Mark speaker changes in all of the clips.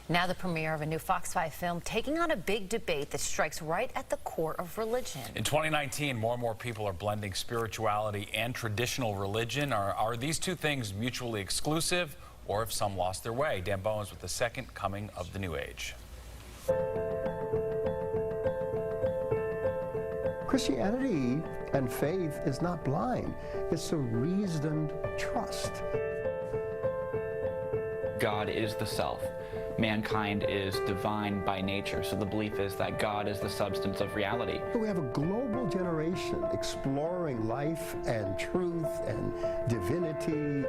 Speaker 1: Now the premiere of a new Fox 5 film taking on a big debate that strikes right at the core of religion.
Speaker 2: In 2019, more and more people are blending spirituality and traditional religion. Are these two things mutually exclusive, or have some lost their way? Dan Bowens with the second coming of the New Age.
Speaker 3: Christianity and faith is not blind. It's a reasoned trust.
Speaker 4: God is the self. Mankind is divine by nature, so the belief is that God is the substance of reality.
Speaker 3: We have a global generation exploring life and truth and divinity.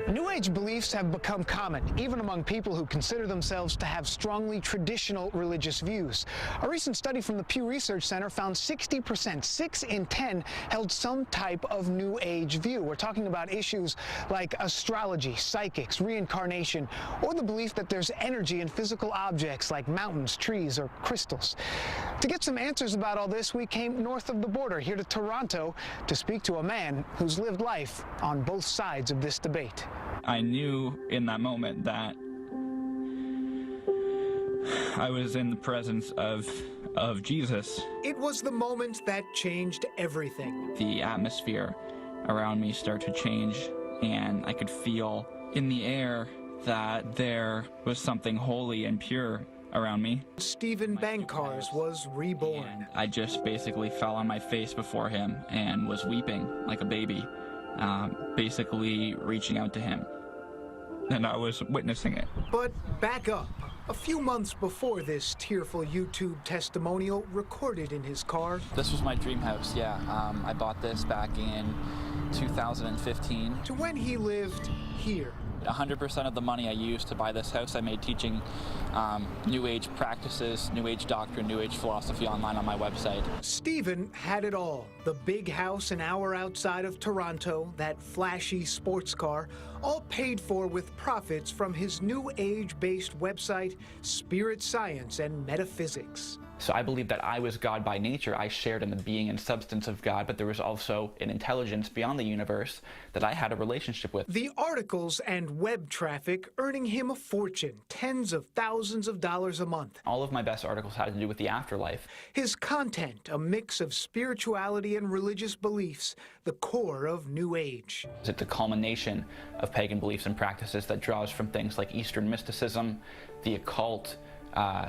Speaker 5: New Age beliefs have become common, even among people who consider themselves to have strongly traditional religious views. A recent study from the Pew Research Center found 60%, 6 in 10, held some type of New Age view. We're talking about issues like astrology, psychics, reincarnation, or the belief that there's energy in physical objects like mountains, trees, or crystals. To get some answers about all this, we came north of the border, here to Toronto, to speak to a man who's lived life on both sides of this debate.
Speaker 6: I knew in that moment that I was in the presence of Jesus.
Speaker 5: It was the moment that changed everything.
Speaker 6: The atmosphere around me started to change, and I could feel in the air that there was something holy and pure around me.
Speaker 5: Stephen Bankars was reborn.
Speaker 6: And I just basically fell on my face before him and was weeping like a baby. Basically reaching out to him, and I was witnessing it.
Speaker 5: But back up. A few months before this tearful YouTube testimonial recorded in his car.
Speaker 4: This was my dream house, yeah. I bought this back in 2015.
Speaker 5: To when he lived here.
Speaker 4: 100% of the money I used to buy this house I made teaching New Age practices, New Age doctrine, New Age philosophy online on my website.
Speaker 5: Stephen had it all. The big house an hour outside of Toronto, that flashy sports car, all paid for with profits from his New Age-based website, Spirit Science and Metaphysics.
Speaker 4: So I believe that I was God by nature. I shared in the being and substance of God, but there was also an intelligence beyond the universe that I had a relationship with.
Speaker 5: The articles and web traffic earning him a fortune, tens of thousands of dollars a month.
Speaker 4: All of my best articles had to do with the afterlife.
Speaker 5: His content, a mix of spirituality and religious beliefs, the core of New Age.
Speaker 4: It's a culmination of pagan beliefs and practices that draws from things like Eastern mysticism, the occult,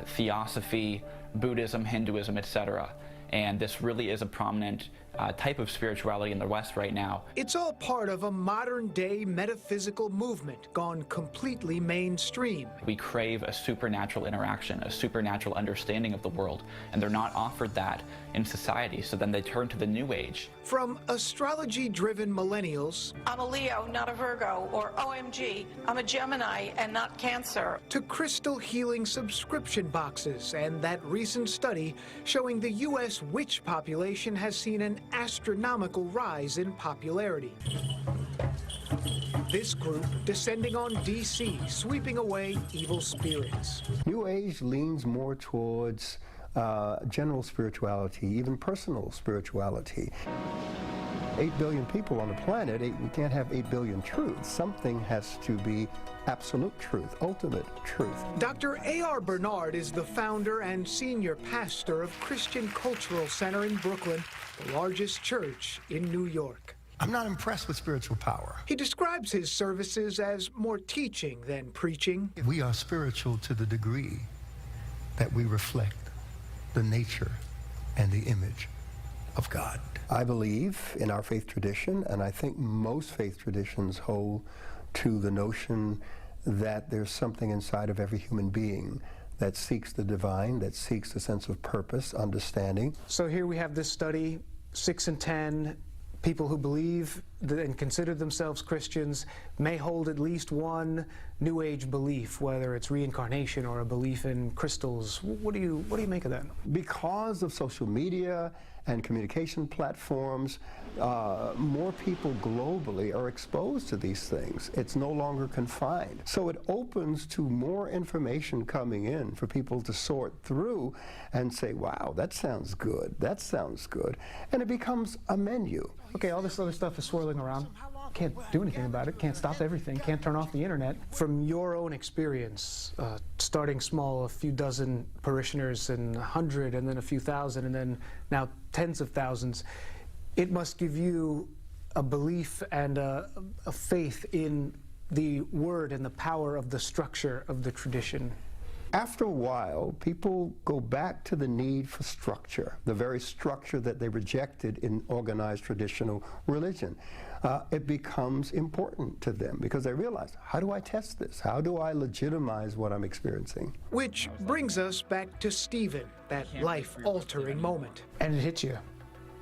Speaker 4: theosophy, Buddhism, Hinduism, etc. And this really is a prominent type of spirituality in the West right now.
Speaker 5: It's all part of a modern-day metaphysical movement gone completely mainstream.
Speaker 4: We crave a supernatural interaction, a supernatural understanding of the world, and they're not offered that in society, so then they turn to the New Age.
Speaker 5: From astrology-driven millennials,
Speaker 7: I'm a Leo, not a Virgo, or OMG, I'm a Gemini and not Cancer,
Speaker 5: to crystal healing subscription boxes and that recent study showing the U.S. witch population has seen an astronomical rise in popularity. This group descending on D.C., sweeping away evil spirits.
Speaker 3: New Age leans more towards general spirituality, even personal spirituality. 8 billion people on the planet, we can't have 8 billion truths. Something has to be absolute truth, ultimate truth.
Speaker 5: Dr. A.R. Bernard is the founder and senior pastor of Christian Cultural Center in Brooklyn, the largest church in New York.
Speaker 8: I'm not impressed with spiritual power.
Speaker 5: He describes his services as more teaching than preaching.
Speaker 8: We are spiritual to the degree that we reflect the nature and the image of God.
Speaker 3: I believe in our faith tradition, and I think most faith traditions hold to the notion that there's something inside of every human being that seeks the divine, that seeks a sense of purpose, understanding.
Speaker 5: So here we have this study, 6 in 10 people who believe and consider themselves Christians may hold at least one New Age belief, whether it's reincarnation or a belief in crystals. What do you make of that?
Speaker 3: Because of social media and communication platforms, more people globally are exposed to these things. It's no longer confined. So it opens to more information coming in for people to sort through and say, wow, that sounds good, that sounds good. And it becomes a menu.
Speaker 5: Okay, all this other stuff is swirling around. can't do anything about it, can't stop everything, can't turn off the internet. From your own experience, starting small, a few dozen parishioners and 100 and then a few thousand and then now tens of thousands, it must give you a belief and a faith in the word and the power of the structure of the tradition.
Speaker 3: After a while, people go back to the need for structure, the very structure that they rejected in organized traditional religion. It becomes important to them because they realize, how do I test this? How do I legitimize what I'm experiencing?
Speaker 5: Which brings us back to Stephen, that life-altering moment. And it hit you.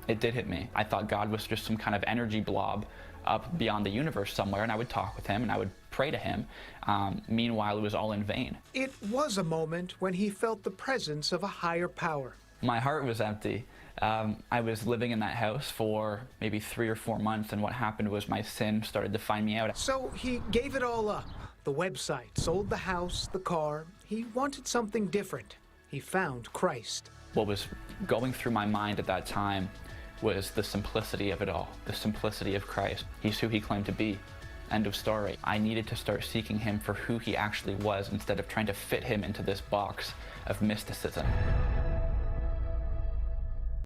Speaker 4: It did hit me. I thought God was just some kind of energy blob up beyond the universe somewhere, and I would talk with him and I would pray to him. Meanwhile, it was all in vain.
Speaker 5: It was a moment when he felt the presence of a higher power.
Speaker 4: My heart was empty. I was living in that house for maybe 3 or 4 months, and what happened was my sin started to find me out.
Speaker 5: So he gave it all up. The website, sold the house, the car. He wanted something different. He found Christ.
Speaker 4: What was going through my mind at that time was the simplicity of it all, the simplicity of Christ. He's who he claimed to be. End of story. I needed to start seeking him for who he actually was instead of trying to fit him into this box of mysticism.